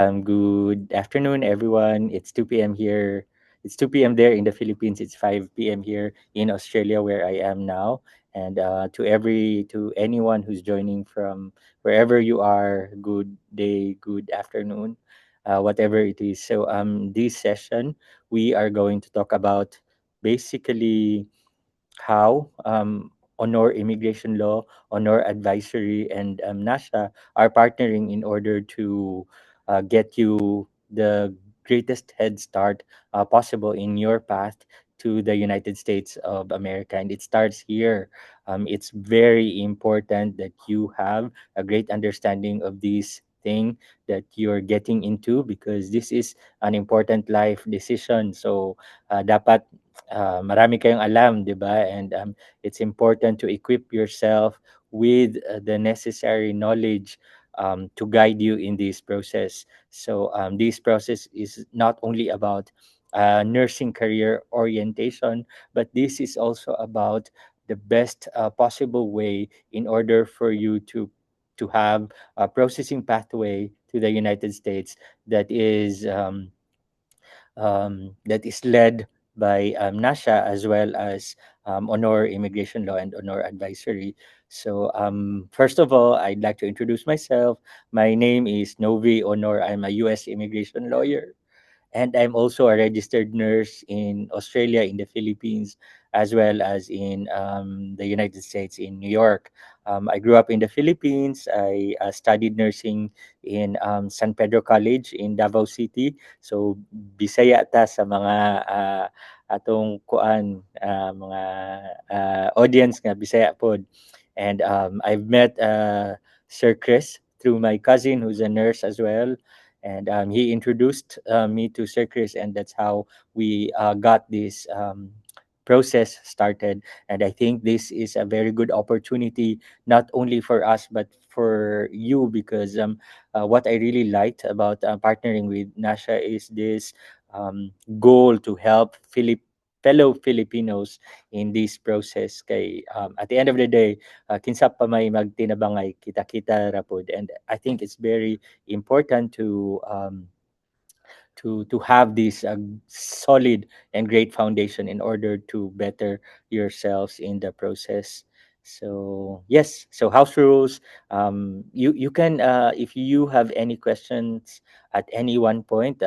Good afternoon, everyone. It's 2 p.m. here. It's 2 p.m. there in the Philippines. It's 5 p.m. here in Australia, where I am now. And to anyone who's joining from wherever you are, good day, good afternoon, whatever it is. So, this session we are going to talk about basically how Honor Immigration Law, Honor Advisory, and NASA are partnering in order to get you the greatest head start possible in your path to the United States of America. And it starts here. It's very important that you have a great understanding of this thing that you're getting into, because this is an important life decision. So, dapat marami kayong alam, 'di ba? And it's important to equip yourself with the necessary knowledge to guide you in this process. So this process is not only about nursing career orientation, but this is also about the best possible way in order for you to have a processing pathway to the United States that is led by NASHA, as well as Honor Immigration Law and Honor Advisory. So, first of all, I'd like to introduce myself. My name is Novi Honor. I'm a U.S. immigration lawyer, and I'm also a registered nurse in Australia, in the Philippines, as well as in the United States, in New York. I grew up in the Philippines. I studied nursing in San Pedro College in Davao City. So, Bisaya ta sa mga atong kuan, mga audience nga Bisaya pod. And I've met Sir Chris through my cousin, who's a nurse as well, and he introduced me to Sir Chris, and that's how we got this process started. And I think this is a very good opportunity, not only for us but for you, because what I really liked about partnering with Nasha is this goal to help fellow Filipinos in this process. Kay at the end of the day, kinsa pa may magtinabangay, kita-kita rapod. And I think it's very important to have this solid and great foundation in order to better yourselves in the process. So yes, so house rules. You can, if you have any questions at any one point,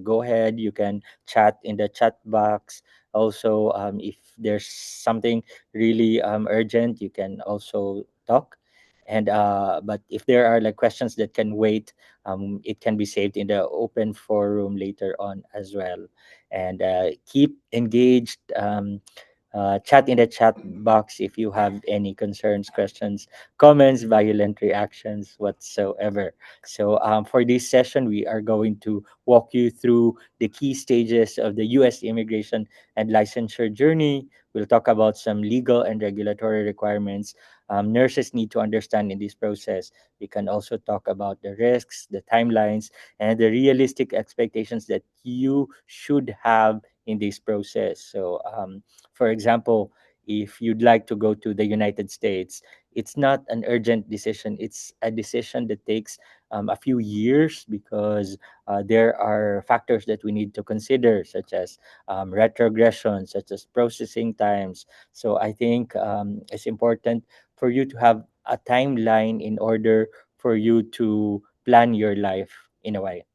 go ahead. You can chat in the chat box. Also, if there's something really urgent, you can also talk. And but if there are like questions that can wait, it can be saved in the open forum later on as well. And keep engaged. Chat in the chat box if you have any concerns, questions, comments, violent reactions, whatsoever. So, for this session, we are going to walk you through the key stages of the U.S. immigration and licensure journey. We'll talk about some legal and regulatory requirements nurses need to understand in this process. We can also talk about the risks, the timelines, and the realistic expectations that you should have in this process. So, for example, if you'd like to go to the United States, it's not an urgent decision. It's a decision that takes a few years, because there are factors that we need to consider, such as retrogression, such as processing times. So I think it's important for you to have a timeline in order for you to plan your life in a way.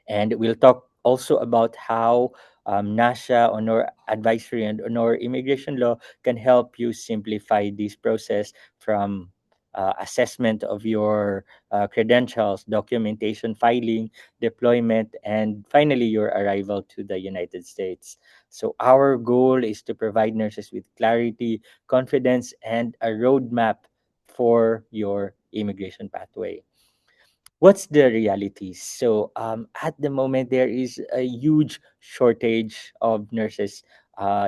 And we'll talk also about how NASHA, Honor Advisory, and Honor Immigration Law can help you simplify this process, from assessment of your credentials, documentation filing, deployment, and finally your arrival to the United States. So, our goal is to provide nurses with clarity, confidence, and a roadmap for your immigration pathway. What's the reality? So, at the moment, there is a huge shortage of nurses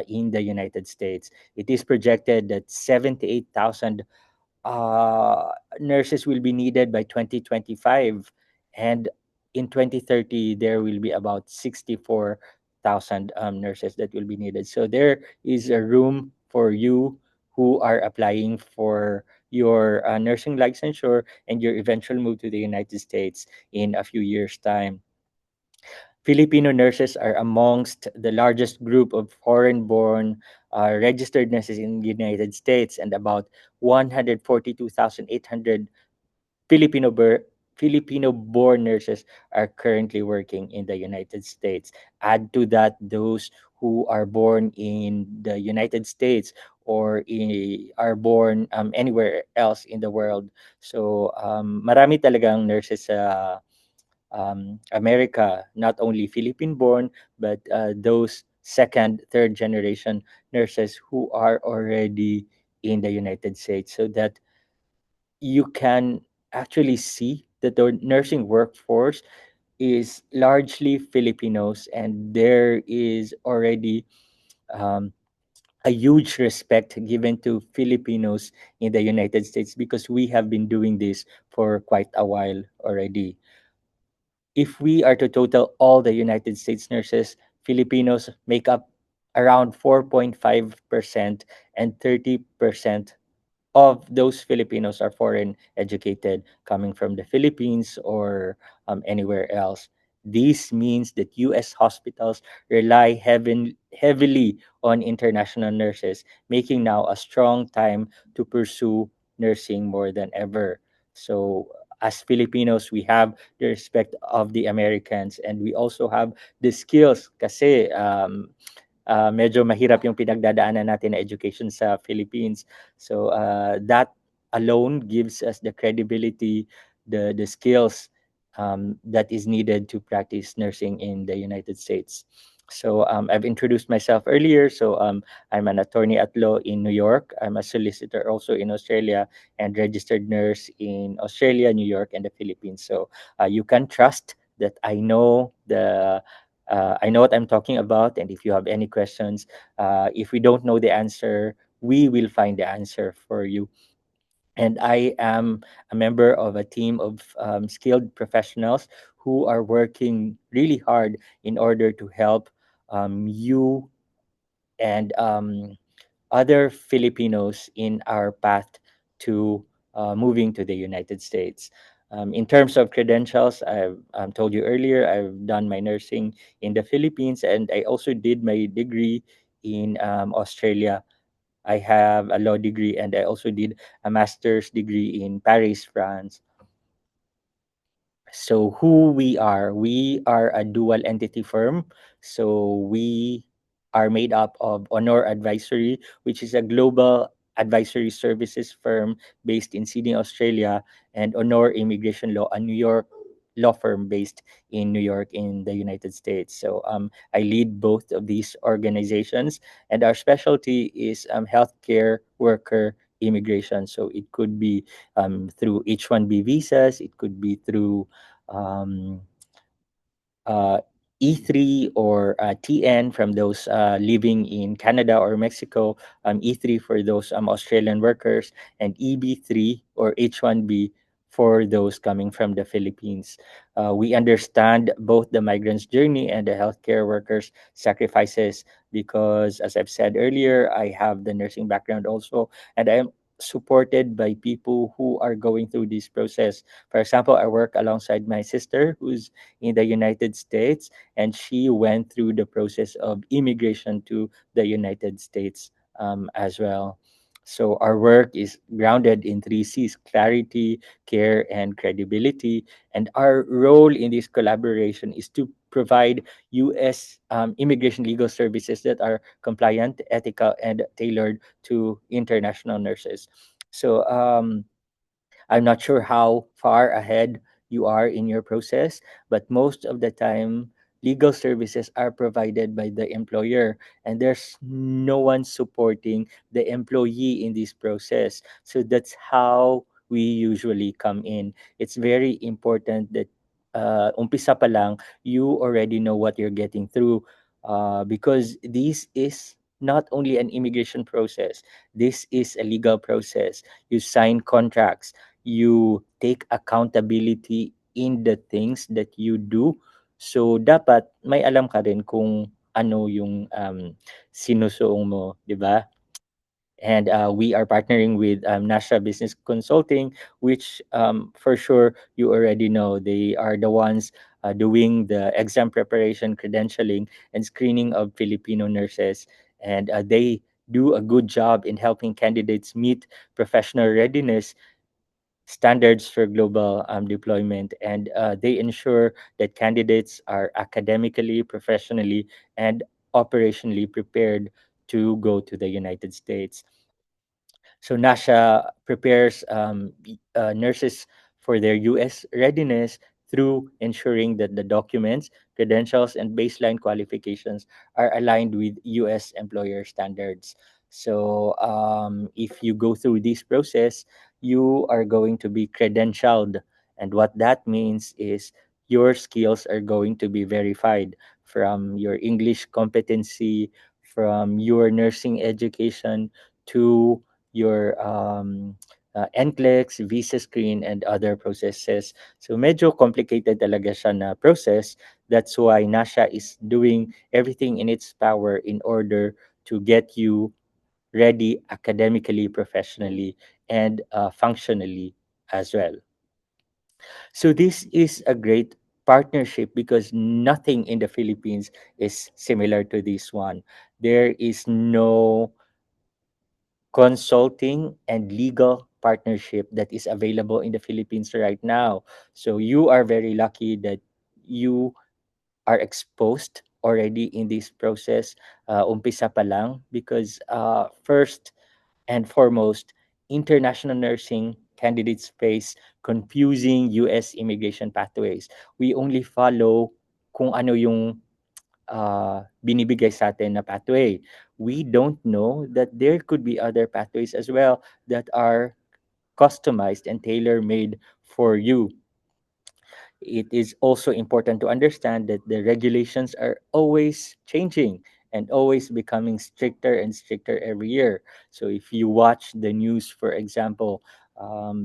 in the United States. It is projected that 78,000 nurses will be needed by 2025. And in 2030, there will be about 64,000 nurses that will be needed. So, there is a room for you who are applying for your nursing licensure and your eventual move to the United States in a few years' time. Filipino nurses are amongst the largest group of foreign-born registered nurses in the United States, and about 142,800 Filipino bur- Filipino-born nurses are currently working in the United States. Add to that those who are born in the United States or are born anywhere else in the world. So marami talagang nurses sa America, not only Philippine born, but those second, third generation nurses who are already in the United States, so that you can actually see that the nursing workforce is largely Filipinos, and there is already um, a huge respect given to Filipinos in the United States because we have been doing this for quite a while already. If we are to total all the United States nurses, Filipinos make up around 4.5%, and 30% of those Filipinos are foreign educated coming from the Philippines or anywhere else. This means that US hospitals rely heavily on international nurses, making now a strong time to pursue nursing more than ever. So, as Filipinos, we have the respect of the Americans, and we also have the skills kasi medyo mahirap yung pinagdadaanan natin na education sa Philippines. So that alone gives us the credibility, the skills that is needed to practice nursing in the United States. So I've introduced myself earlier. So I'm an attorney at law in New York. I'm a solicitor also in Australia and registered nurse in Australia, New York, and the Philippines. So you can trust that I know what I'm talking about, and if you have any questions, if we don't know the answer, we will find the answer for you. And I am a member of a team of skilled professionals who are working really hard in order to help you and other Filipinos in our path to moving to the United States. In terms of credentials, I've told you earlier, I've done my nursing in the Philippines, and I also did my degree in Australia. I have a law degree, and I also did a master's degree in Paris, France. So we are a dual entity firm. So we are made up of Honor Advisory, which is a global advisory services firm based in Sydney, Australia, and Honor Immigration Law, a New York law firm based in New York in the United States. So I lead both of these organizations, and our specialty is healthcare worker immigration. So it could be through H-1B visas, it could be through um, uh, E3 or TN from those living in Canada or Mexico, E3 for those Australian workers, and EB3 or H1B for those coming from the Philippines. We understand both the migrants' journey and the healthcare workers' sacrifices because, as I've said earlier, I have the nursing background also, and I am supported by people who are going through this process. For example, I work alongside my sister who's in the United States, and she went through the process of immigration to the United States as well. So our work is grounded in three C's: clarity, care, and credibility. And our role in this collaboration is to provide U.S. Immigration legal services that are compliant, ethical, and tailored to international nurses. So I'm not sure how far ahead you are in your process, but most of the time, legal services are provided by the employer, and there's no one supporting the employee in this process. So that's how we usually come in. It's very important that umpisa pa lang, you already know what you're getting through because this is not only an immigration process, this is a legal process. You sign contracts, you take accountability in the things that you do. So dapat may alam ka rin kung ano yung sinusuong mo, 'di ba? And we are partnering with Nasha Business Consulting, which for sure you already know. They are the ones doing the exam preparation, credentialing, and screening of Filipino nurses. And they do a good job in helping candidates meet professional readiness standards for global deployment. And they ensure that candidates are academically, professionally, and operationally prepared to go to the United States. So NASHA prepares nurses for their U.S. readiness through ensuring that the documents, credentials, and baseline qualifications are aligned with U.S. employer standards. So if you go through this process, you are going to be credentialed. And what that means is your skills are going to be verified from your English competency, from your nursing education to your NCLEX, visa screen, and other processes. So medyo complicated talaga siya na process. That's why NASHA is doing everything in its power in order to get you ready academically, professionally, and functionally as well. So this is a great partnership because nothing in the Philippines is similar to this one. There is no consulting and legal partnership that is available in the Philippines right now. So you are very lucky that you are exposed already in this process, umpisa pa lang, because first and foremost, international nursing candidates face confusing US immigration pathways. We only follow kung ano yung binibigay sa atin na pathway. We don't know that there could be other pathways as well that are customized and tailor-made for you. It is also important to understand that the regulations are always changing and always becoming stricter and stricter every year. So if you watch the news, for example,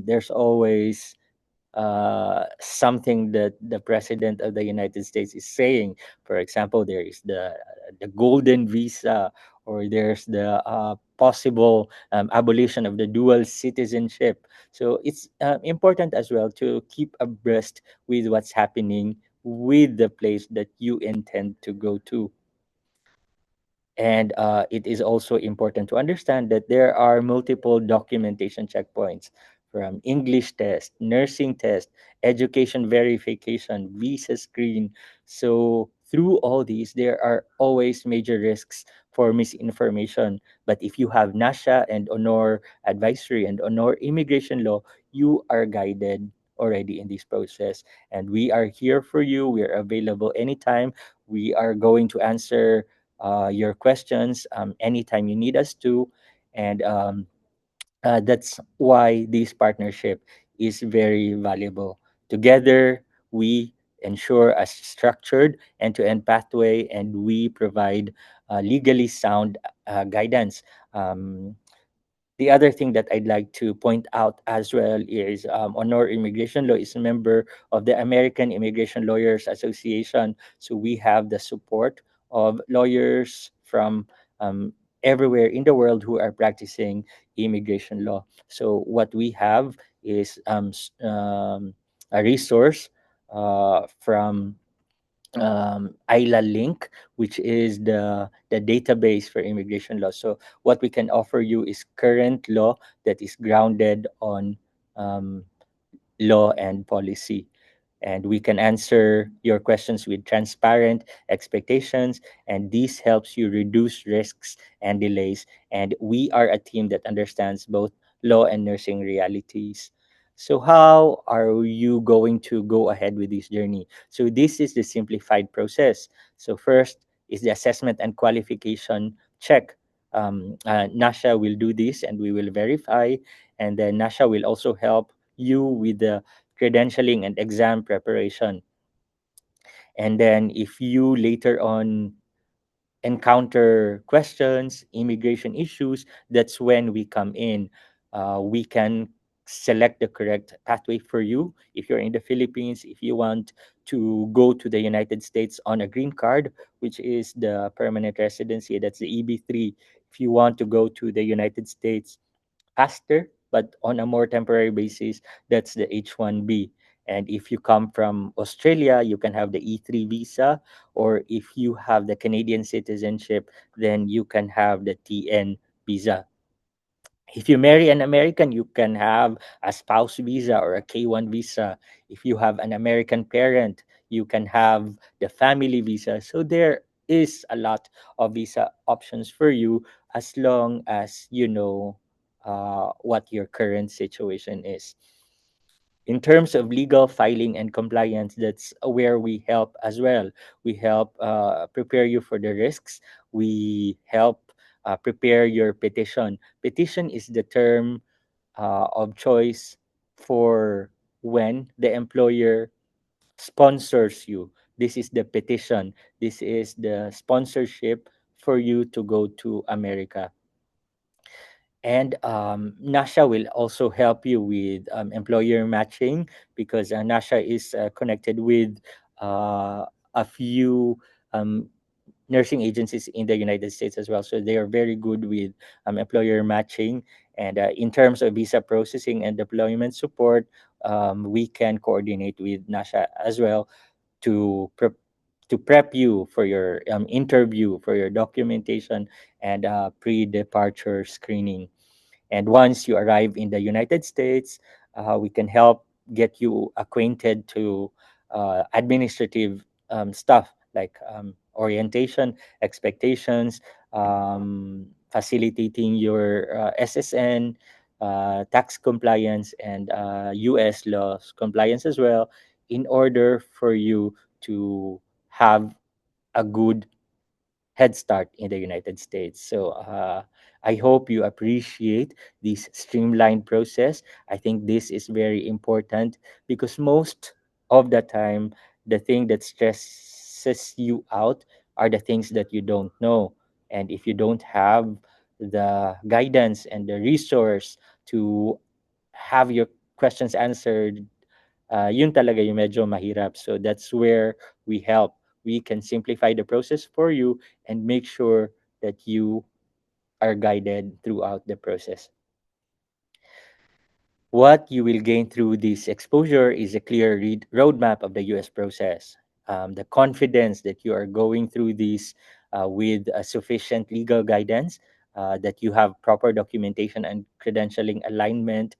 there's always something that the president of the United States is saying. For example, there is the golden visa, or there's the possible abolition of the dual citizenship. So it's important as well to keep abreast with what's happening with the place that you intend to go to. And it is also important to understand that there are multiple documentation checkpoints, from English test, nursing test, education verification, visa screen. So through all these, there are always major risks for misinformation. But if you have NASHA and Honor Advisory and Honor Immigration Law, you are guided already in this process. And we are here for you. We are available anytime. We are going to answer your questions anytime you need us to. And that's why this partnership is very valuable. Together, we ensure a structured end to end pathway, and we provide legally sound guidance. The other thing that I'd like to point out as well is Honor Immigration Law is a member of the American Immigration Lawyers Association. So we have the support of lawyers from everywhere in the world who are practicing immigration law. So what we have is a resource from ILA Link, which is the database for immigration law. So what we can offer you is current law that is grounded on um, law and policy. And we can answer your questions with transparent expectations, and this helps you reduce risks and delays. And we are a team that understands both law and nursing realities. So how are you going to go ahead with this journey? So this is the simplified process. So first is the assessment and qualification check. NASHA will do this, and we will verify, and then NASHA will also help you with the credentialing and exam preparation. And then if you later on encounter questions, immigration issues, that's when we come in. We can select the correct pathway for you. If you're in the Philippines, if you want to go to the United States on a green card, which is the permanent residency, that's the EB3. If you want to go to the United States faster, but on a more temporary basis, that's the H1B. And if you come from Australia, you can have the E3 visa, or if you have the Canadian citizenship, then you can have the TN visa. If you marry an American, you can have a spouse visa or a K1 visa. If you have an American parent, you can have the family visa. So there is a lot of visa options for you as long as you know what your current situation is. In terms of legal filing and compliance, that's where we help as well. We help prepare you for the risks. We help prepare your petition. Petition is the term of choice for when the employer sponsors you. This is the petition. This is the sponsorship for you to go to America. And NASHA will also help you with employer matching, because NASHA is connected with a few um, nursing agencies in the United States as well. So they are very good with employer matching. And in terms of visa processing and deployment support, we can coordinate with NASHA as well to prep you for your interview, for your documentation, and pre-departure screening. And once you arrive in the United States, we can help get you acquainted to administrative stuff like orientation, expectations, facilitating your SSN, tax compliance, and US laws compliance as well, in order for you to have a good head start in the United States. So I hope you appreciate this streamlined process. I think this is very important because most of the time, the thing that stresses you out are the things that you don't know. And if you don't have the guidance and the resource to have your questions answered, yun talaga yung medyo mahirap. So that's where we help. We can simplify the process for you and make sure that you are guided throughout the process. What you will gain through this exposure is a clear roadmap of the US process. The confidence that you are going through this with sufficient legal guidance, that you have proper documentation and credentialing alignment,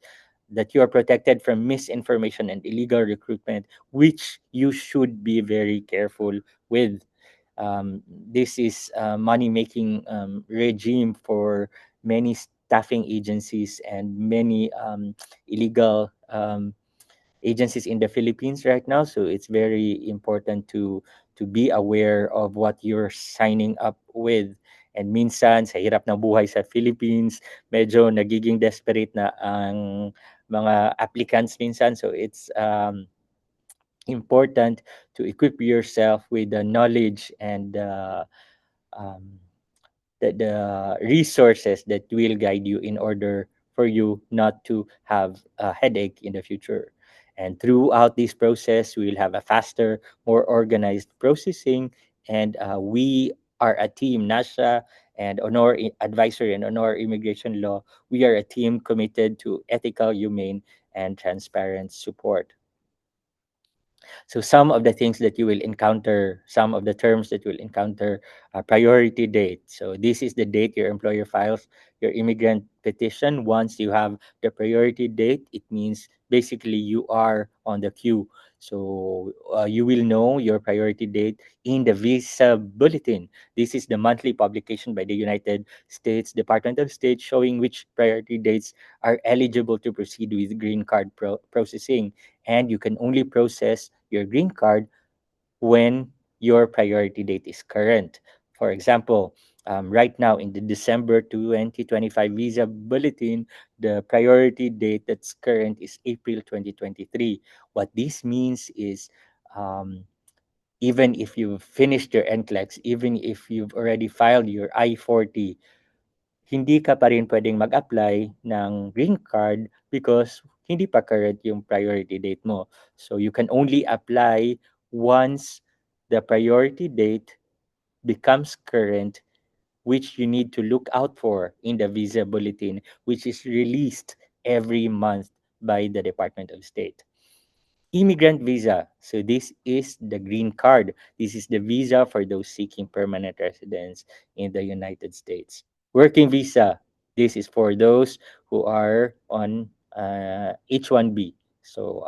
that you are protected from misinformation and illegal recruitment, which you should be very careful with. This is a money making regime for many staffing agencies and many illegal agencies in the Philippines right now. So it's very important to be aware of what you're signing up with. And minsan, sa hirap ng buhay sa Philippines, medyo nagiging desperate na ang mga applicants minsan. So it's important to equip yourself with the knowledge and um, the resources that will guide you in order for you not to have a headache in the future. And throughout this process, we will have a faster, more organized processing. And we are a team, NASHA and Honor Advisory and Honor Immigration Law. We are a team committed to ethical, humane, and transparent support. So some of the things that you will encounter, some of the terms that you will encounter, priority date. So this is the date your employer files your immigrant petition. Once you have the priority date, it means basically you are on the queue. So you will know your priority date in the visa bulletin. This is the monthly publication by the United States Department of State showing which priority dates are eligible to proceed with green card processing, and you can only process your green card when your priority date is current. For example, right now in the December 2025 visa bulletin, the priority date that's current is April 2023. What this means is um, even if you've finished your NCLEX, even if you've already filed your I-40, hindi ka pa rin pwedeng mag-apply ng green card because hindi pa current yung priority date mo. So you can only apply once the priority date becomes current which you need to look out for in the visa bulletin, which is released every month by the Department of State. Immigrant visa. So this is the green card. This is the visa for those seeking permanent residence in the United States. Working visa. This is for those who are on H1B. So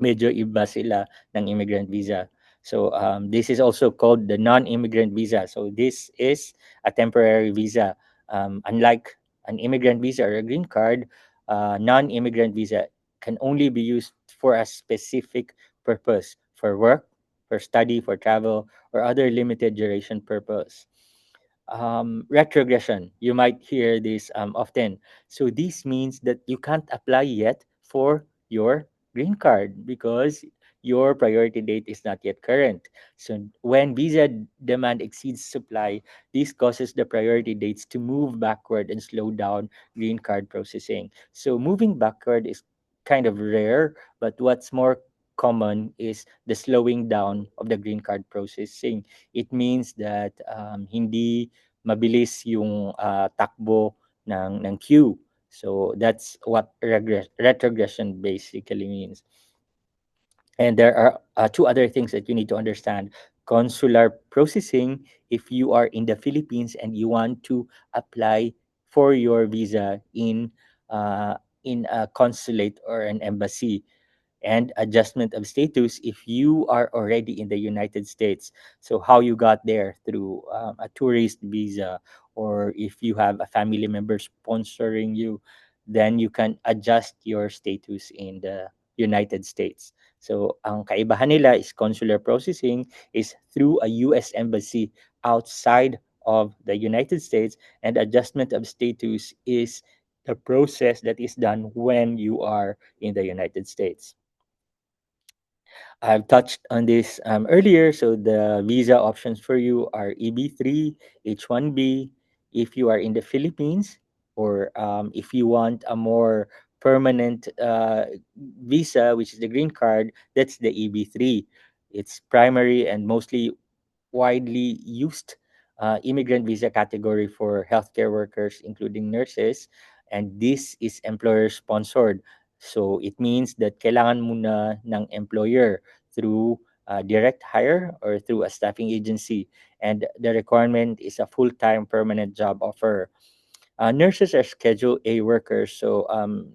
medyo iba sila ng immigrant visa. So this is also called the non-immigrant visa. So this is a temporary visa. Unlike an immigrant visa or a green card, non-immigrant visa can only be used for a specific purpose, for work, for study, for travel, or other limited duration purpose. Retrogression. You might hear this often. So this means that you can't apply yet for your green card because your priority date is not yet current. So when visa demand exceeds supply, this causes the priority dates to move backward and slow down green card processing. So moving backward is kind of rare, but what's more common is the slowing down of the green card processing. It means that hindi mabilis yung takbo ng queue. So that's what retrogression basically means. And there are two other things that you need to understand. Consular processing, if you are in the Philippines and you want to apply for your visa uh, in a consulate or an embassy, and adjustment of status if you are already in the United States. So, how you got there through a tourist visa, or if you have a family member sponsoring you, then you can adjust your status in the United States. So, ang kaibahan nila is consular processing is through a US embassy outside of the United States, and adjustment of status is the process that is done when you are in the United States. I've touched on this earlier. So the visa options for you are EB3, H1B. If you are in the Philippines, or if you want a more permanent visa, which is the green card, that's the EB3. It's primary and mostly widely used immigrant visa category for healthcare workers, including nurses, and this is employer sponsored. So it means that kailangan mo na ng employer through direct hire or through a staffing agency, and the requirement is a full-time permanent job offer. Nurses are Schedule A workers, so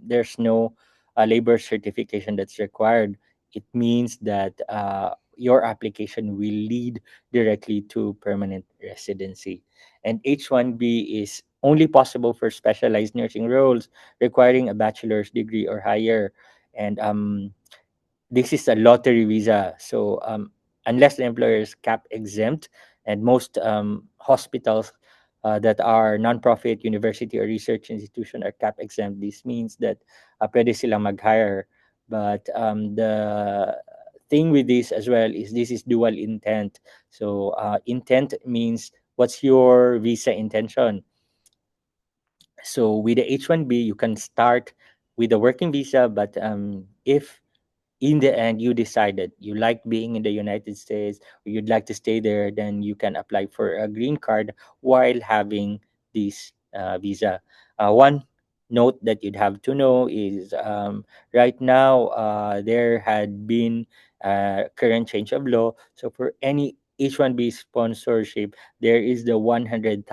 there's no labor certification that's required. It means that your application will lead directly to permanent residency. And H1B is only possible for specialized nursing roles requiring a bachelor's degree or higher. And this is a lottery visa. So unless the employer is cap exempt, and most hospitals that are nonprofit, university, or research institution are cap exempt, this means that pwede silang mag-hire. But the thing with this as well is this is dual intent. So intent means what's your visa intention. So with the H1B, you can start with a working visa, but if in the end you decided you like being in the United States or you'd like to stay there, then you can apply for a green card while having this visa. One note that you'd have to know is right now there had been current change of law. So for any H1B sponsorship, there is the 100,000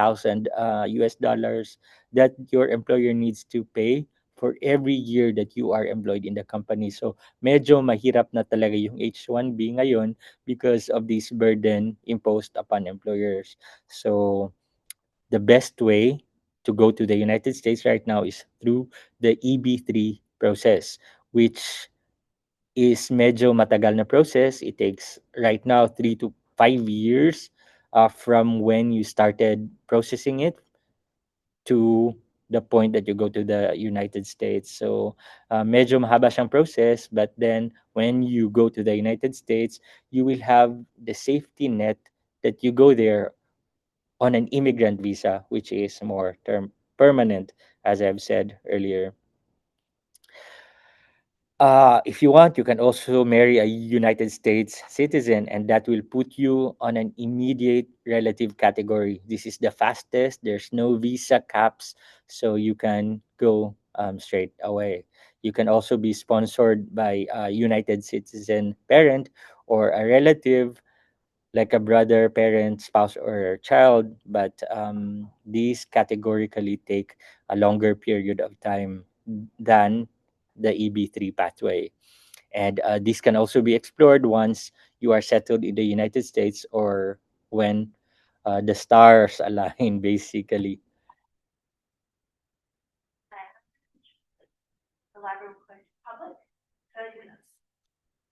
US dollars that your employer needs to pay for every year that you are employed in the company. So medyo mahirap na talaga yung H1B ngayon because of this burden imposed upon employers. So the best way to go to the United States right now is through the EB3 process, which is medyo matagal na process. It takes right now 3 to 5 years from when you started processing it to the point that you go to the United States. So, medyo mahaba siyang process, but then when you go to the United States, you will have the safety net that you go there on an immigrant visa, which is more term permanent, as I've said earlier. If you want, you can also marry a United States citizen, and that will put you on an immediate relative category. This is the fastest. There's no visa caps, so you can go straight away. You can also be sponsored by a United citizen parent or a relative like a brother, parent, spouse, or child, but these categorically take a longer period of time than the EB3 pathway. And this can also be explored once you are settled in the United States or when the stars align, basically.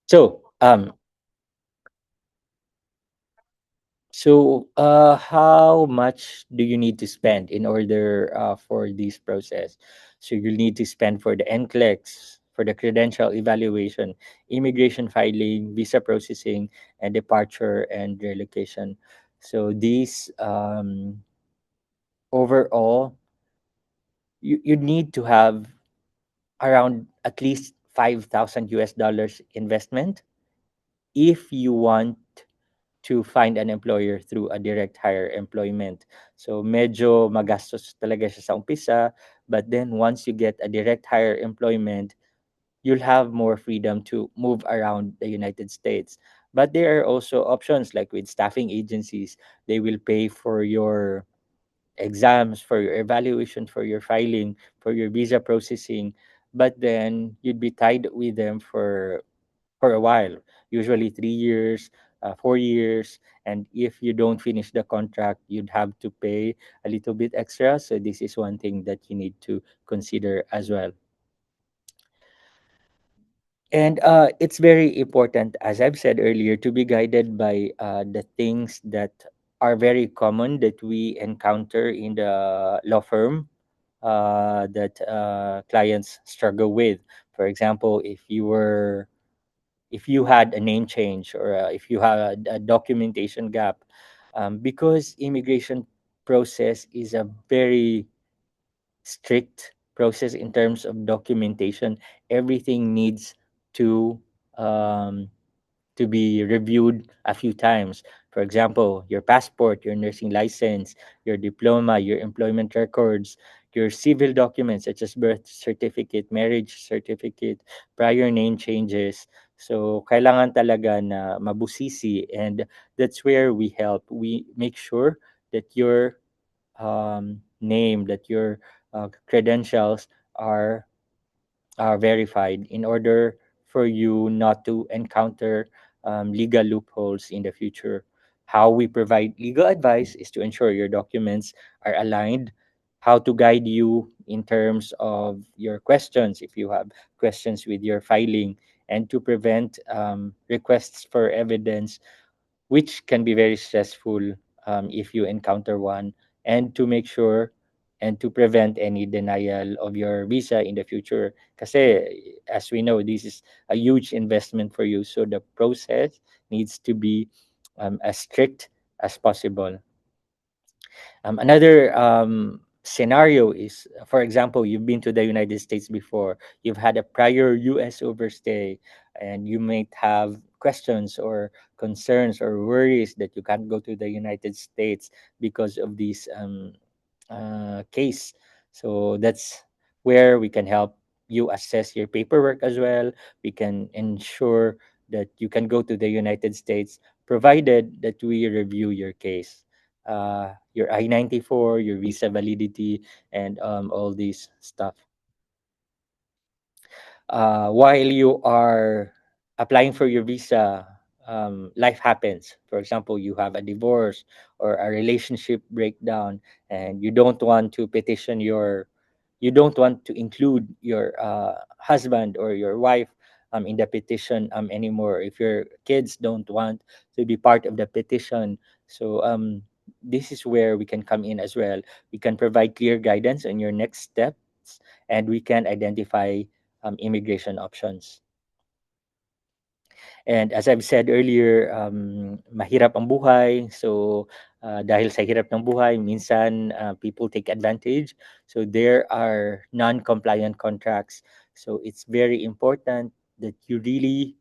So, how much do you need to spend in order for this process? So you'll need to spend for the NCLEX, for the credential evaluation, immigration filing, visa processing, and departure and relocation. So these overall, you need to have around at least 5,000 US dollars investment if you want to find an employer through a direct hire employment. So medyo magastos talaga siya sa umpisa, but then once you get a direct hire employment, you'll have more freedom to move around the United States. But there are also options like with staffing agencies. They will pay for your exams, for your evaluation, for your filing, for your visa processing, but then you'd be tied with them for a while, usually 3 years, 4 years. And if you don't finish the contract, you'd have to pay a little bit extra. So this is one thing that you need to consider as well. And it's very important, as I've said earlier, to be guided by the things that are very common that we encounter in the law firm that clients struggle with. For example, if you had a name change or if you had a documentation gap, because immigration process is a very strict process in terms of documentation. Everything needs to um, to be reviewed a few times. For example, your passport, your nursing license, your diploma, your employment records, your civil documents such as birth certificate, marriage certificate, prior name changes. So, kailangan talaga na mabusisi, and that's where we help. We make sure that your name, that your credentials are verified in order for you not to encounter legal loopholes in the future. How we provide legal advice is to ensure your documents are aligned, how to guide you in terms of your questions if you have questions with your filing, and to prevent requests for evidence which can be very stressful if you encounter one, and to make sure and to prevent any denial of your visa in the future. Kasi, as we know, this is a huge investment for you. So the process needs to be as strict as possible. Another scenario is, for example, you've been to the United States before, you've had a prior US overstay, and you might have questions or concerns or worries that you can't go to the United States because of this case. So that's where we can help you assess your paperwork as well. We can ensure that you can go to the United States provided that we review your case, your I-94, your visa validity, and all these stuff. While you are applying for your visa, life happens. For example, you have a divorce or a relationship breakdown, and you don't want to include your husband or your wife in the petition anymore. If your kids don't want to be part of the petition, so this is where we can come in as well. We can provide clear guidance on your next steps, and we can identify immigration options. And as I've said earlier, mahirap ang buhay. So, dahil sa hirap ng buhay, minsan people take advantage. So, there are non-compliant contracts. So it's very important that you really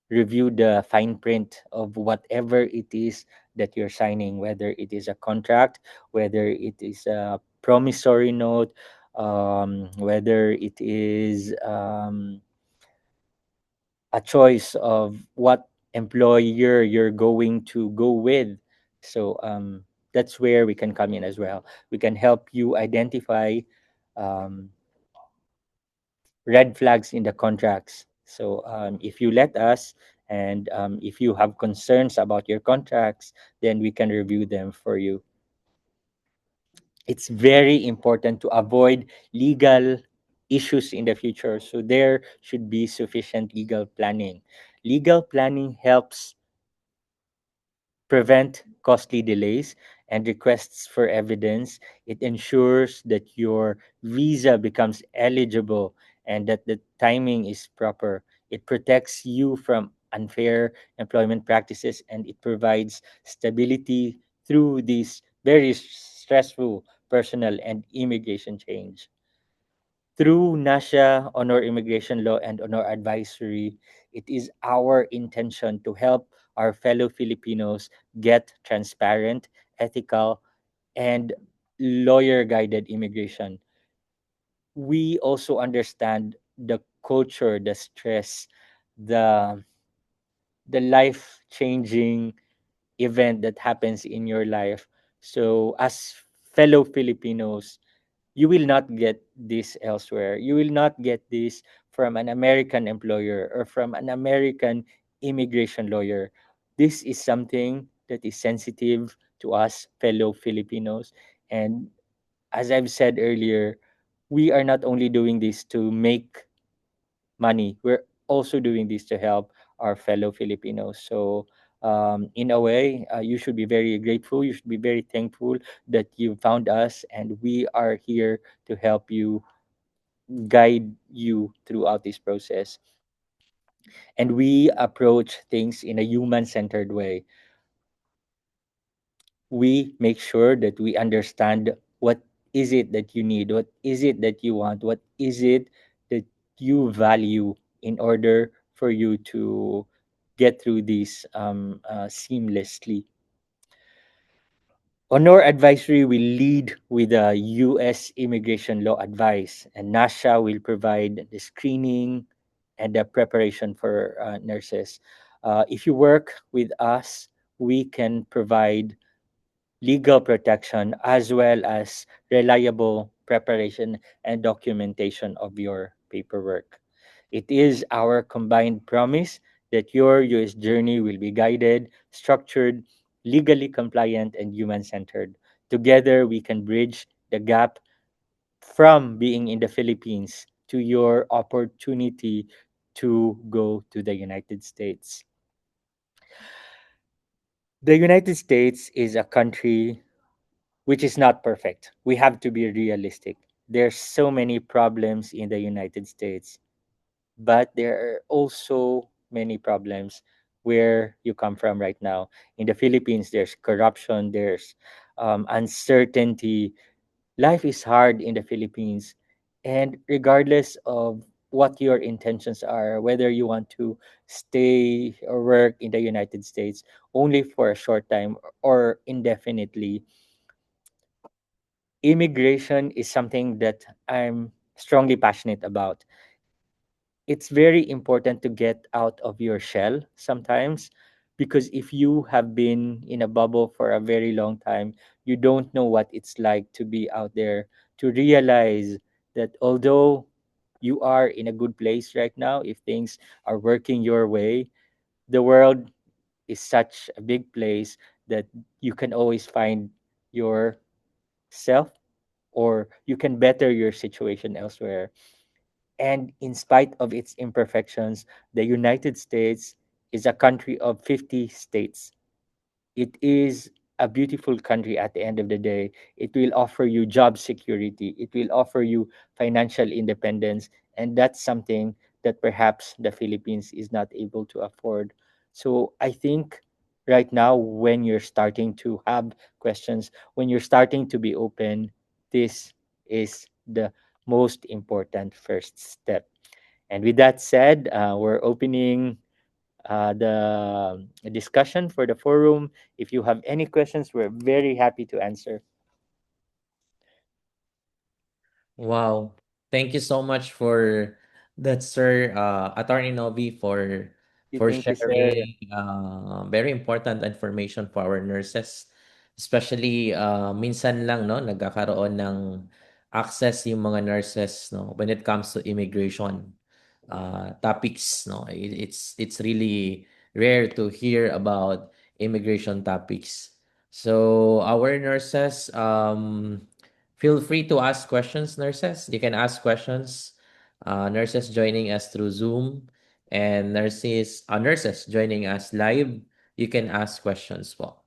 review the fine print of whatever it is that you're signing, whether it is a contract, whether it is a promissory note, whether it is a choice of what employer you're going to go with. So that's where we can come in as well. We can help you identify um, red flags in the contracts. So if you let us, and if you have concerns about your contracts, then we can review them for you. It's very important to avoid legal issues in the future. So there should be sufficient legal planning. Legal planning helps prevent costly delays and requests for evidence. It ensures that your visa becomes eligible and that the timing is proper. It protects you from unfair employment practices, and it provides stability through these very stressful personal and immigration change. Through NASHA, Honor Immigration Law, and Honor Advisory, it is our intention to help our fellow Filipinos get transparent, ethical, and lawyer guided immigration. We also understand the culture, the stress, the life changing event that happens in your life. So as fellow Filipinos, you will not get this elsewhere. You will not get this from an American employer or from an American immigration lawyer. This is something that is sensitive to us, fellow Filipinos. And as I've said earlier, we are not only doing this to make money, we're also doing this to help our fellow Filipinos. So, in a way, you should be very grateful. You should be very thankful that you found us, and we are here to help you, guide you throughout this process. And we approach things in a human centered way. We make sure that we understand what is it that you need, what is it that you want, what is it that you value in order for you to get through this seamlessly. Honor Advisory will lead with the U.S. immigration law advice, and NASHA will provide the screening and the preparation for nurses. If you work with us, we can provide legal protection as well as reliable preparation and documentation of your paperwork. It is our combined promise that your US journey will be guided, structured, legally compliant, and human centered. Together, we can bridge the gap from being in the Philippines to your opportunity to go to the United States. The United States is a country which is not perfect. We have to be realistic. There's so many problems in the United States, but there are also many problems where you come from right now. In the Philippines, there's corruption, there's uncertainty. Life is hard in the Philippines, and regardless of what your intentions are, whether you want to stay or work in the United States only for a short time or indefinitely, immigration is something that I'm strongly passionate about. It's very important to get out of your shell sometimes, because if you have been in a bubble for a very long time, you don't know what it's like to be out there, to realize that although you are in a good place right now, if things are working your way, the world is such a big place that you can always find yourself, or you can better your situation elsewhere. And in spite of its imperfections, the United States is a country of 50 states. It is a beautiful country at the end of the day. It will offer you job security, it will offer you financial independence, and that's something that perhaps the Philippines is not able to afford. So I think right now, when you're starting to have questions, when you're starting to be open, this is the most important first step. And with that said, we're opening the discussion for the forum. If you have any questions, we're very happy to answer. Wow. Thank you so much for that, sir, Attorney Novi, for Thank you, sir. sharing very important information for our nurses. Especially, minsan lang, no, nagkakaroon ng access yung mga nurses, no, when it comes to immigration topics, no. It's really rare to hear about immigration topics. So our nurses, feel free to ask questions, nurses. You can ask questions. Nurses joining us through Zoom and nurses joining us live. You can ask questions po.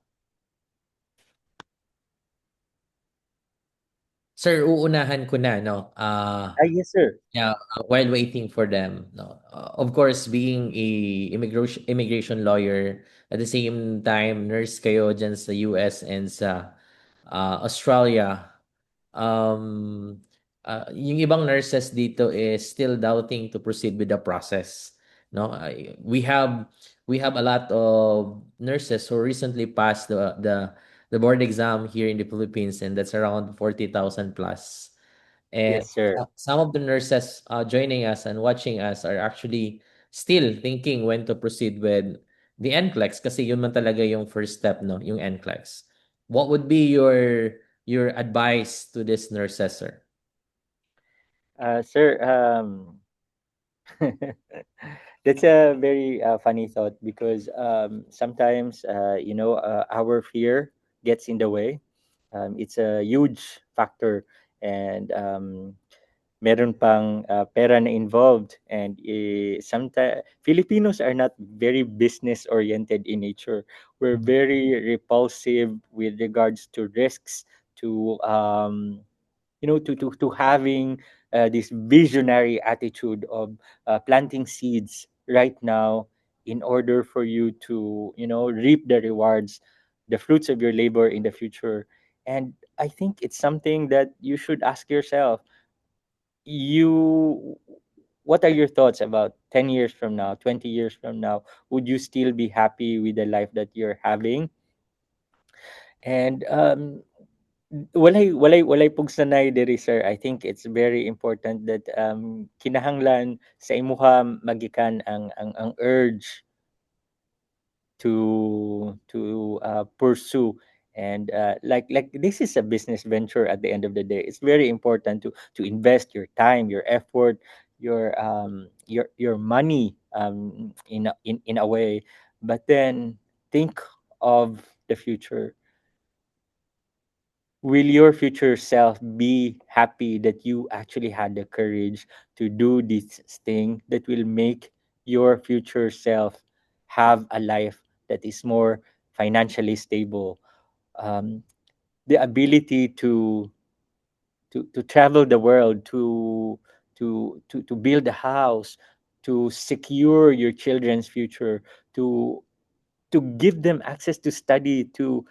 Sir, uunahan ko na, no? Yes, sir. Yeah, while waiting for them, no. Of course, being a immigration lawyer, at the same time, nurse kayo dyan sa US and sa Australia. um yung ibang nurses dito is still doubting to proceed with the process, no. We have a lot of nurses who recently passed the board exam here in the Philippines, and that's around 40,000 plus. And Yes, sir. some of the nurses joining us and watching us are actually still thinking when to proceed with the NCLEX, kasi yun man talaga yung first step, no, yung NCLEX. What would be your advice to this nurses, sir? Sir, that's a very funny thought because sometimes, our fear gets in the way. It's a huge factor, and meron pang pera na involved, and sometimes Filipinos are not very business oriented in nature. We're Mhm. very repulsive with regards to risks, to to having this visionary attitude of planting seeds right now in order for you to reap the rewards, the fruits of your labor in the future. And I think it's something that you should ask yourself. You What are your thoughts about 10 years from now, 20 years from now? Would you still be happy with the life that you're having? And walay pugsanay diri, sir. I think it's very important that kinahanglan sa imuha magikan ang urge to pursue, and like this is a business venture. At the end of the day, it's very important to invest your time, your effort, your money, in a way, but then think of the future. Will your future self be happy that you actually had the courage to do this thing that will make your future self have a life that is more financially stable? um, the ability to travel the world, to build a house, to secure your children's future, to to give them access to study to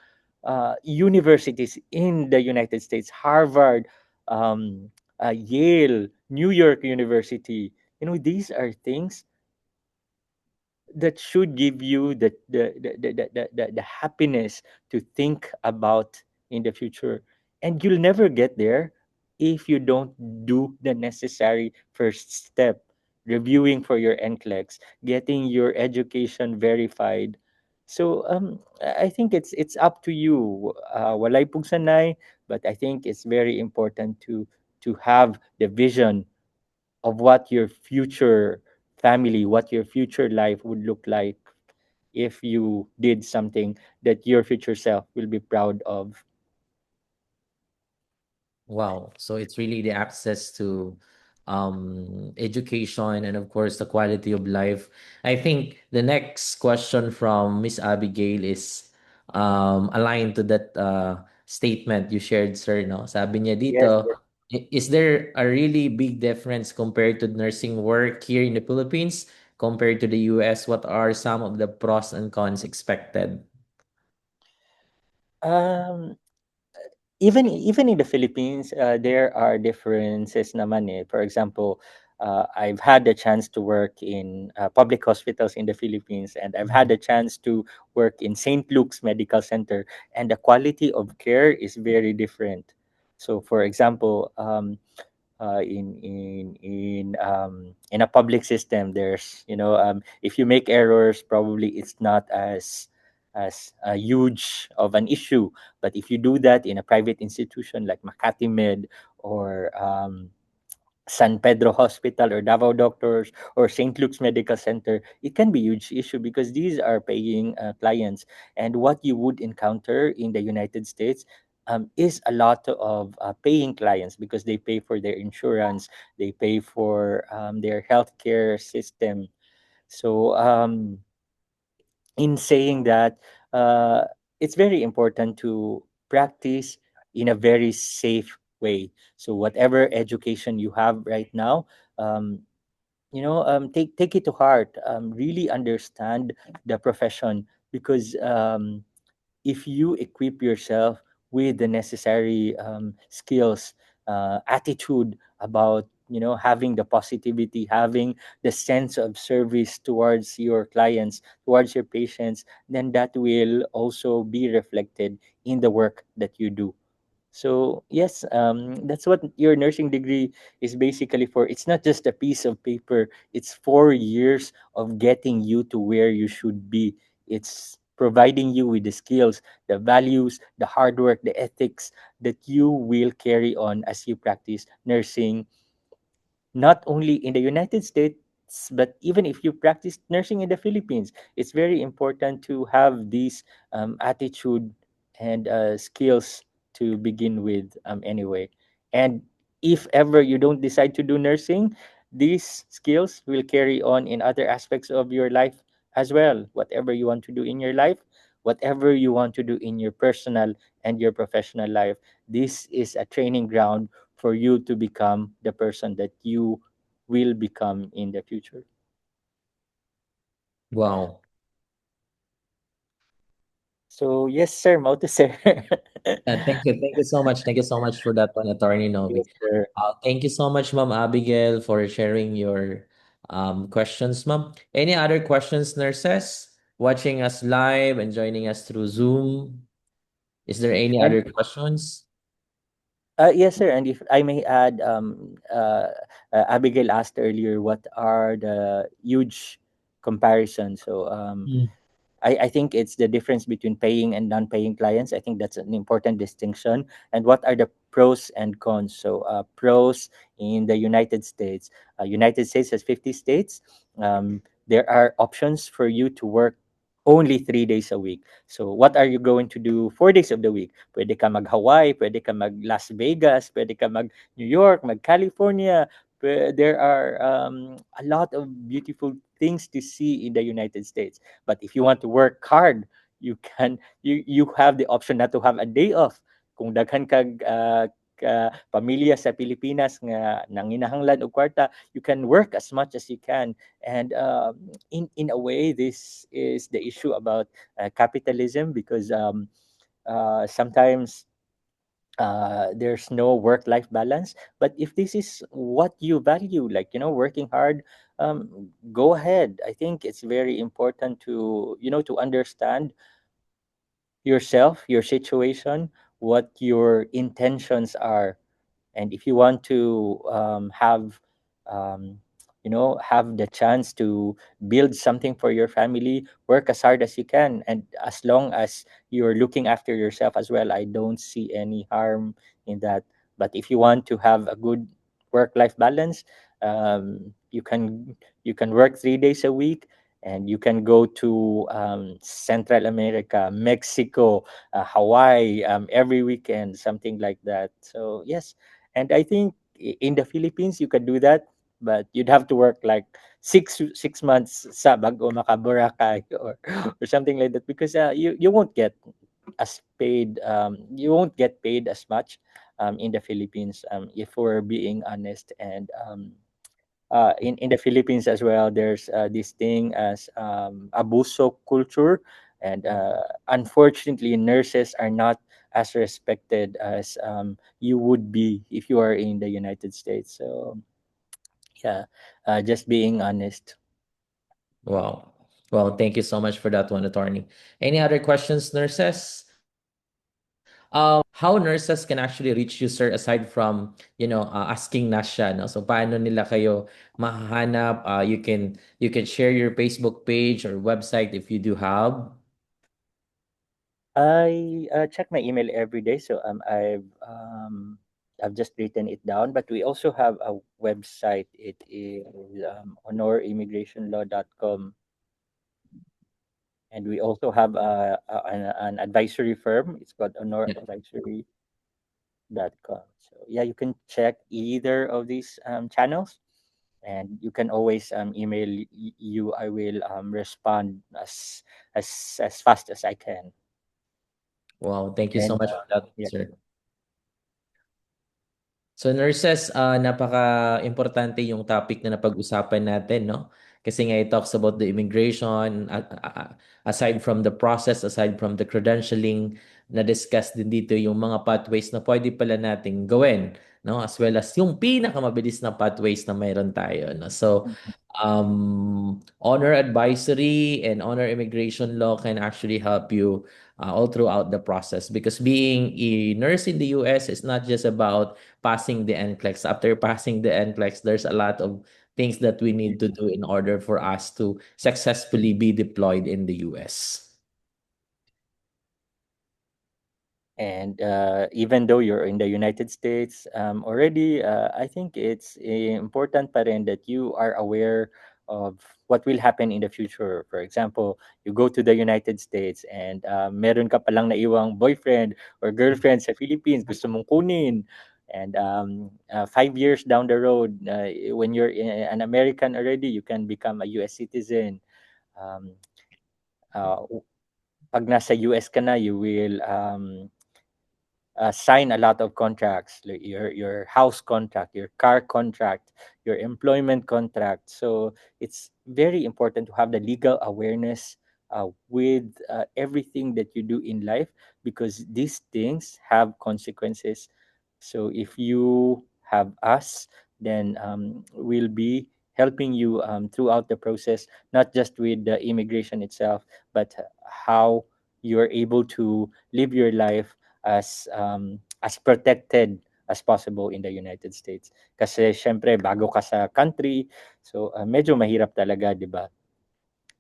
universities in the United States, Harvard, Yale, New York University. These are things that should give you the happiness to think about in the future. And you'll never get there if you don't do the necessary first step: reviewing for your NCLEX, getting your education verified. So I think it's up to you. Walay pug sanay, but I think it's very important to have the vision of what your future family, what your future life would look like if you did something that your future self will be proud of. Wow. So it's really the access to education and of course the quality of life. I think the next question from Miss Abigail is aligned to that statement you shared, sir, no? Sabi niya Yes, dito, yes. is there a really big difference compared to nursing work here in the Philippines compared to the US? What are some of the pros and cons expected? Um, even in the Philippines, there are differences naman eh. For example, I've had the chance to work in public hospitals in the Philippines, and I've had Mhm. the chance to work in St. Luke's Medical Center, and the quality of care is very different. So, for example, in a public system, there's, if you make errors, probably it's not as huge of an issue. But if you do that in a private institution like Makati Med, or San Pedro Hospital, or Davao Doctors, or St. Luke's Medical Center, it can be a huge issue because these are paying clients. And what you would encounter in the United States is a lot of paying clients, because they pay for their insurance, they pay for their healthcare system. So, in saying that, uh, it's very important to practice in a very safe way. So, whatever education you have right now, um, take it to heart. Really understand the profession, because if you equip yourself with the necessary skills, attitude about, having the positivity, having the sense of service towards your clients, towards your patients, then that will also be reflected in the work that you do. So yes, that's what your nursing degree is basically for. It's not just a piece of paper. It's 4 years of getting you to where you should be. It's providing you with the skills, the values, the hard work, the ethics that you will carry on as you practice nursing, not only in the United States, but even if you practice nursing in the Philippines. It's very important to have these attitude and skills to begin with, anyway. And if ever you don't decide to do nursing, these skills will carry on in other aspects of your life as well. Whatever you want to do in your life, whatever you want to do in your personal and your professional life, this is a training ground for you to become the person that you will become in the future. Wow. So yes, sir, Moto sir. Thank you. Thank you so much. Thank you so much for that one, Attorney Novi. Yes, sir. Thank you so much, Ma'am Abigail, for sharing your questions, Ma'am. Any other questions, nurses, watching us live and joining us through Zoom? Is there any And other questions? yes, sir. And if I may add, Abigail asked earlier, what are the huge comparisons? So Mm. I think it's the difference between paying and non-paying clients. I think that's an important distinction. And what are the pros and cons? So pros in the United States. United States has 50 states. There are options for you to work only 3 days a week. So what are you going to do 4 days of the week? Pwede ka mag Hawaii, pwede ka mag Las Vegas, pwede ka mag New York, mag California. There are a lot of beautiful things to see in the United States. But if you want to work hard, you have the option not to have a day off. Kung daghan kag pamilya sa Pilipinas nga nanginahanglan og kwarta, you can work as much as you can. And in a way, this is the issue about capitalism, because sometimes there's no work life balance. But if this is what you value, like, working hard, go ahead. I think it's very important to, to understand yourself, your situation, what your intentions are. And if you want to um, have the chance to build something for your family, work as hard as you can, and as long as you're looking after yourself as well, I don't see any harm in that. But if you want to have a good work life balance, you can work 3 days a week, and you can go to Central America, Mexico, Hawaii, every weekend, something like that. So yes, and I think in the Philippines you can do that, but you'd have to work like 6 months sa bago maka Boracay, or something like that, because you won't get as paid. You won't get paid as much in the Philippines, if we're being honest. And in the Philippines as well, there's this thing as abuso culture, and unfortunately, nurses are not as respected as you would be if you are in the United States. So Yeah, just being honest. Wow. Well, thank you so much for that one, attorney. Any other questions, nurses? How nurses can actually reach you, sir, aside from, asking Nasha, no? So paano nila kayo mahahanap? You can share your Facebook page or website if you do have. I check my email every day, so I've just written it down. But we also have a website. It is honorimmigrationlaw.com, and we also have an advisory firm. It's called Yeah. honoradvisory.com. So yeah, you can check either of these channels, and you can always email you. I will respond as fast as I can. Wow, thank you so And much for that, yeah. sir. So nurses, napaka-importante yung topic na napag-usapan natin, no? Kasi nga it talks about the immigration, aside from the process, aside from the credentialing, na-discuss din dito yung mga pathways na pwede pala nating gawin, no? As well as yung pinakamabilis na pathways na mayroon tayo, no? So, honor advisory and honor immigration law can actually help you all throughout the process, because being a nurse in the US is not just about passing the NCLEX. After passing the NCLEX, there's a lot of things that we need to do in order for us to successfully be deployed in the US. And even though you're in the United States already, I think it's important pa rin that you are aware of what will happen in the future. For example, you go to the United States and meron ka palang naiwang boyfriend or girlfriend sa Philippines, gusto mong kunin. And 5 years down the road, when you're an American already, you can become a US citizen. Um, uh, Pag nasa US ka na, you will sign a lot of contracts, like your house contract, your car contract, your employment contract. So it's very important to have the legal awareness with everything that you do in life, because these things have consequences. So if you have us, then we'll be helping you throughout the process, not just with the immigration itself, but how you're able to live your life as protected as possible in the United States. Kasi syempre bago ka sa country, so medyo mahirap talaga, 'di ba?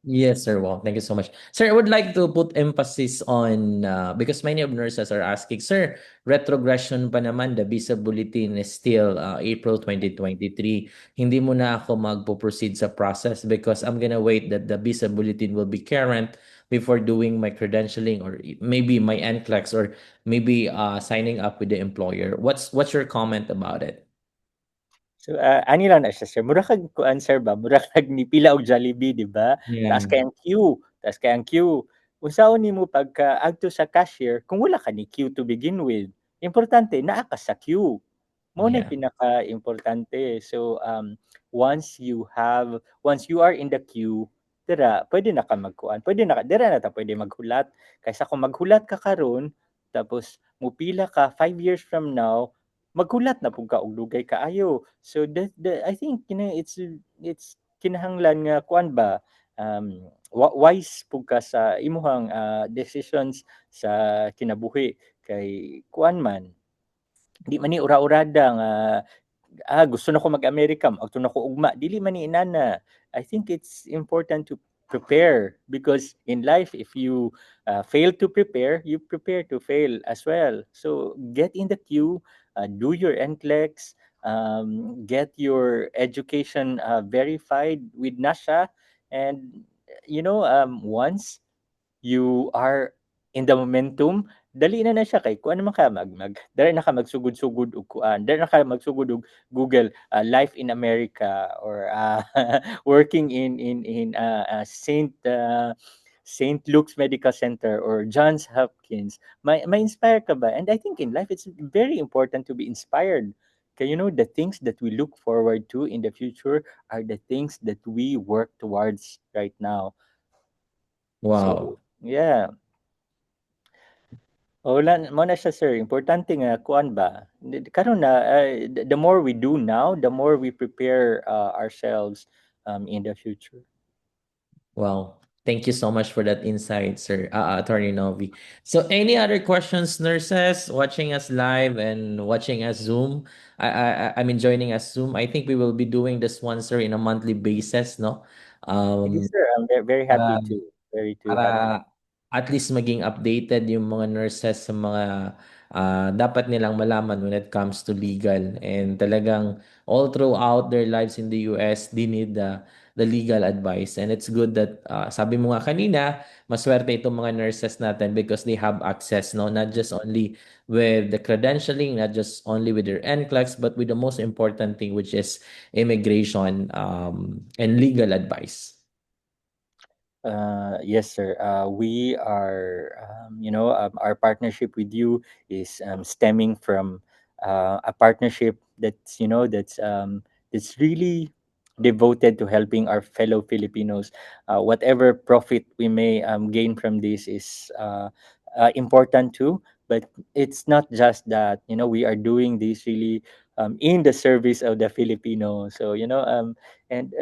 Yes, sir. Well, thank you so much. Sir, I would like to put emphasis on, because many of nurses are asking, sir, retrogression pa naman, the visa bulletin is still April 2023. Hindi mo na ako magpo-proceed sa process because I'm gonna wait that the visa bulletin will be current before doing my credentialing or maybe my NCLEX or maybe signing up with the employer. What's your comment about it? So, ani lang na siya, sir. Mura kag kuan, sir ba? Mura kag nipila og Jollibee, di ba? Yeah. Taas kay ang queue. Taas kay ang queue. Unsaon nimo pagka adto sa cashier kung wala ka ni queue to begin with? Importante naa ka sa queue. Mao na Yeah. pinaka-importante. So, once you are in the queue, dira pwede na ka magkuan. Pwede na ka dira na ta pwede maghulat. Kaysa kung maghulat ka karon, tapos mupila ka 5 years from now, maghulat na pud ka og dugay kaayo. So I think it's kinahanglan nga kuan ba, wise pud ka sa imuhang decisions sa kinabuhi, kay kuan man di man ni ura-urada nga gusto na ko mag-Amerika, magto na ko ugma, dili man ni inana. I think it's important to prepare, because in life if you fail to prepare, you prepare to fail as well. So get in the queue, do your NCLEX, get your education verified with NASHA, and once you are in the momentum, dali na siya, kay kuan naman ka dali na ka magsugod-sugod og kuan, dali na ka magsugod og Google life in America, or working in St. Luke's Medical Center or Johns Hopkins. May inspire ka ba? And I think in life it's very important to be inspired. Kaya the things that we look forward to in the future are the things that we work towards right now. Wow. So yeah. Wala mo na siya sir, importante nga kuan ba, karon na the more we do now, the more we prepare ourselves in the future. Wow. Thank you so much for that insight, sir, Attorney Novi. So, any other questions, nurses watching us live and watching us Zoom? I mean, joining us Zoom. I think we will be doing this one, sir, in a monthly basis, no? Sige Um, sir, I'm very happy para to para have you. at least maging updated yung mga nurses sa mga dapat nilang malaman when it comes to legal. And talagang all throughout their lives in the US, they need the legal advice. And it's good that, sabi mo nga kanina, maswerte itong mga nurses natin because they have access, no? Not just only with the credentialing, not just only with their NCLEX, but with the most important thing, which is immigration and legal advice. Yes, sir. We are, our partnership with you is stemming from a partnership that's really devoted to helping our fellow Filipinos. Whatever profit we may gain from this is important too, but it's not just that. We are doing this really in the service of the Filipino. So and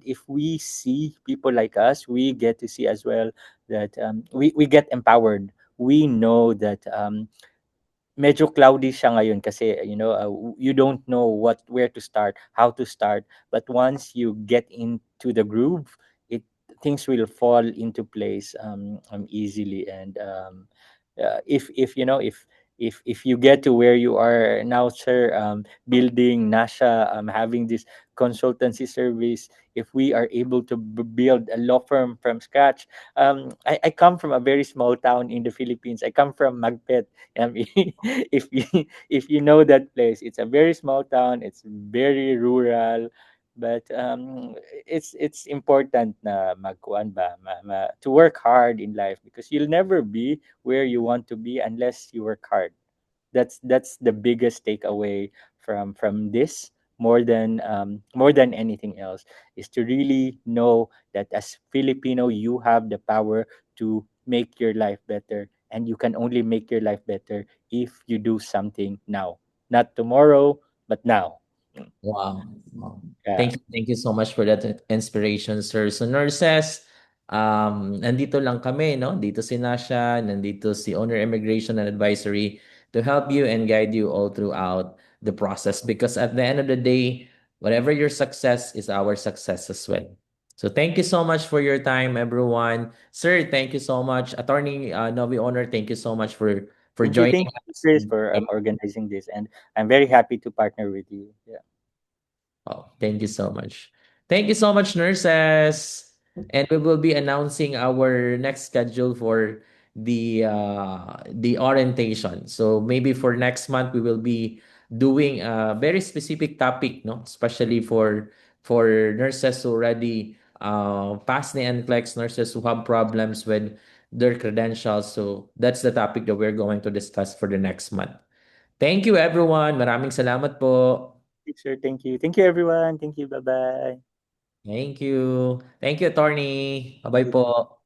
if we see people like us, we get to see as well that we get empowered. We know that medyo cloudy siya ngayon kasi you don't know where to start, how to start, but once you get into the groove, it things will fall into place easily. And if you get to where you are now, sir, building Nasha, having this consultancy service, if we are able to build a law firm from scratch. I come from a very small town in the Philippines. I come from Magpet. If you know that place, it's a very small town. It's very rural, but it's important na magkuan ba to work hard in life because you'll never be where you want to be unless you work hard. That's the biggest takeaway from this, more than anything else, is to really know that as Filipino you have the power to make your life better, and you can only make your life better if you do something now, not tomorrow, but now. Wow. Wow. Yeah. Thank you so much for that inspiration, sir. So nurses, nandito lang kami, no? Dito si Nasha, nandito si Owner Immigration and Advisory to help you and guide you all throughout the process because at the end of the day, whatever your success is our success as well. So thank you so much for your time, everyone. Sir, thank you so much. Attorney Novi Owner, thank you so much for joining Thank you, us. Chris, for organizing this, and I'm very happy to partner with you. Yeah. Oh, thank you so much. Thank you so much, nurses. And we will be announcing our next schedule for the orientation. So maybe for next month we will be doing a very specific topic, no, especially for nurses who already passed the NCLEX, nurses who have problems with their credentials. So that's the topic that we're going to discuss for the next month. Thank you, everyone. Maraming salamat po. Sure. Thank you, everyone. Thank you. Bye bye. Thank you. Thank you, attorney. Bye-bye po.